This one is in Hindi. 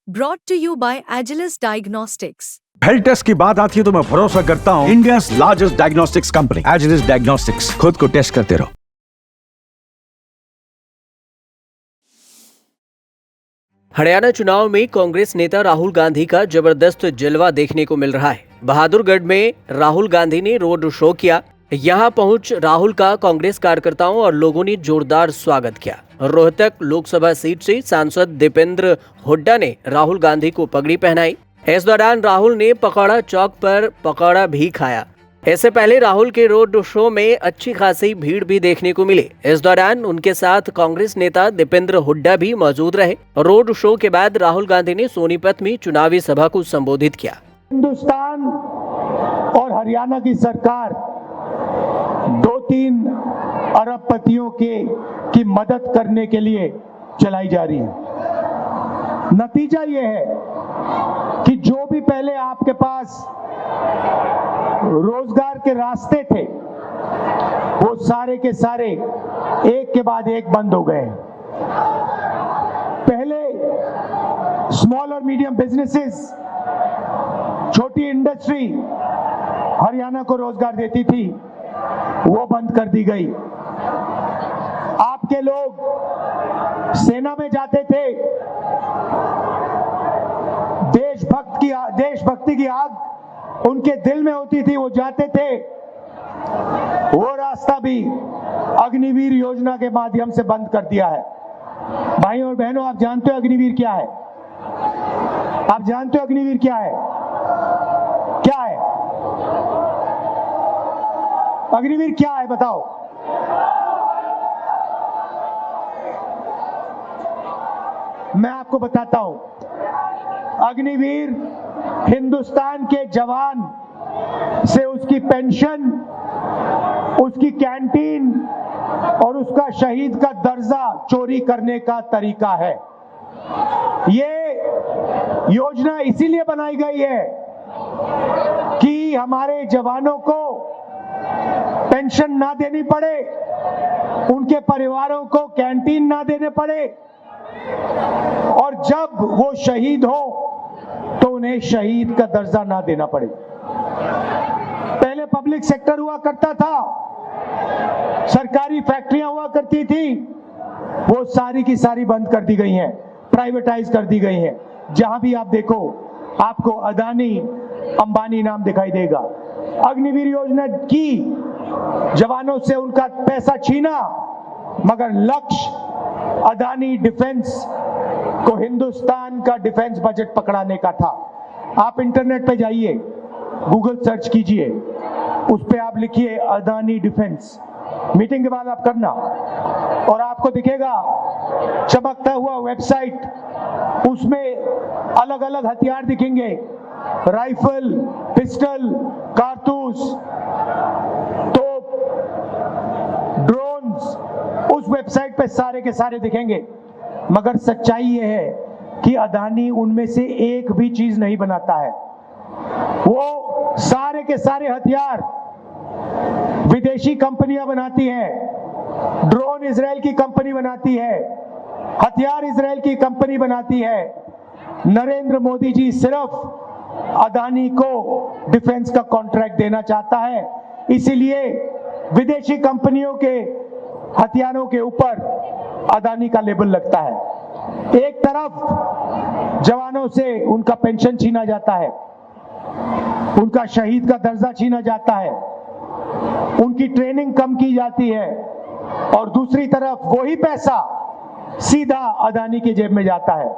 Brought to you by Agilus Diagnostics. Health test की बात आती है तो मैं भरोसा करता हूँ India largest diagnostics company Agilus diagnostics. खुद को टेस्ट करते रहो। हरियाणा चुनाव में कांग्रेस नेता राहुल गांधी का जबरदस्त जलवा देखने को मिल रहा है। बहादुरगढ़ में राहुल गांधी ने रोड शो किया। यहां पहुंच राहुल का कांग्रेस कार्यकर्ताओं और लोगों ने जोरदार स्वागत किया। रोहतक लोकसभा सीट से सांसद दीपेंद्र हुड्डा ने राहुल गांधी को पगड़ी पहनाई। इस दौरान राहुल ने पकौड़ा चौक पर पकौड़ा भी खाया। इससे पहले राहुल के रोड शो में अच्छी खासी भीड़ भी देखने को मिली। इस दौरान उनके साथ कांग्रेस नेता दीपेंद्र हुड्डा भी मौजूद रहे। रोड शो के बाद राहुल गांधी ने सोनीपत में चुनावी सभा को संबोधित किया। हिंदुस्तान और हरियाणा की सरकार 2-3 अरबपतियों की मदद करने के लिए चलाई जा रही है। नतीजा ये है कि जो भी पहले आपके पास रोजगार के रास्ते थे वो सारे के सारे एक के बाद एक बंद हो गए। पहले स्मॉल और मीडियम बिजनेसेस, छोटी इंडस्ट्री हरियाणा को रोजगार देती थी, वो बंद कर दी गई। आपके लोग सेना में जाते थे, देशभक्ति की आग उनके दिल में होती थी, वो जाते थे। वो रास्ता भी अग्निवीर योजना के माध्यम से बंद कर दिया है। भाई और बहनों, आप जानते हो अग्निवीर क्या है? आप जानते हो अग्निवीर क्या है? क्या है अग्निवीर? क्या है बताओ? मैं आपको बताता हूं। अग्निवीर हिंदुस्तान के जवान से उसकी पेंशन, उसकी कैंटीन और उसका शहीद का दर्जा चोरी करने का तरीका है। ये योजना इसीलिए बनाई गई है कि हमारे जवानों को पेंशन ना देनी पड़े, उनके परिवारों को कैंटीन ना देने पड़े, और जब वो शहीद हो तो उन्हें शहीद का दर्जा ना देना पड़े। पहले पब्लिक सेक्टर हुआ करता था, सरकारी फैक्ट्रियां हुआ करती थी, वो सारी की सारी बंद कर दी गई हैं, प्राइवेटाइज कर दी गई हैं। जहां भी आप देखो आपको अदानी, अंबानी नाम दिखाई देगा। अग्निवीर योजना की जवानों से उनका पैसा छीना, मगर लक्ष्य अदानी डिफेंस को हिंदुस्तान का डिफेंस बजट पकड़ाने का था। आप इंटरनेट पे जाइए, गूगल सर्च कीजिए, उस पे आप लिखिए अदानी डिफेंस। मीटिंग के बाद आप करना और आपको दिखेगा चमकता हुआ वेबसाइट, उसमें अलग अलग हथियार दिखेंगे, राइफल, पिस्टल, कारतूस, तोप, ड्रोन्स, उस वेबसाइट पे सारे के सारे दिखेंगे। मगर सच्चाई ये है कि अदानी उनमें से एक भी चीज नहीं बनाता है। वो सारे के सारे हथियार विदेशी कंपनियां बनाती हैं। ड्रोन इजराइल की कंपनी बनाती है, हथियार इजराइल की कंपनी बनाती है। नरेंद्र मोदी जी सिर्फ अदानी को डिफेंस का कॉन्ट्रैक्ट देना चाहता है, इसीलिए विदेशी कंपनियों के हथियारों के ऊपर अदानी का लेबल लगता है। एक तरफ जवानों से उनका पेंशन छीना जाता है, उनका शहीद का दर्जा छीना जाता है, उनकी ट्रेनिंग कम की जाती है, और दूसरी तरफ वही पैसा सीधा अदानी के जेब में जाता है।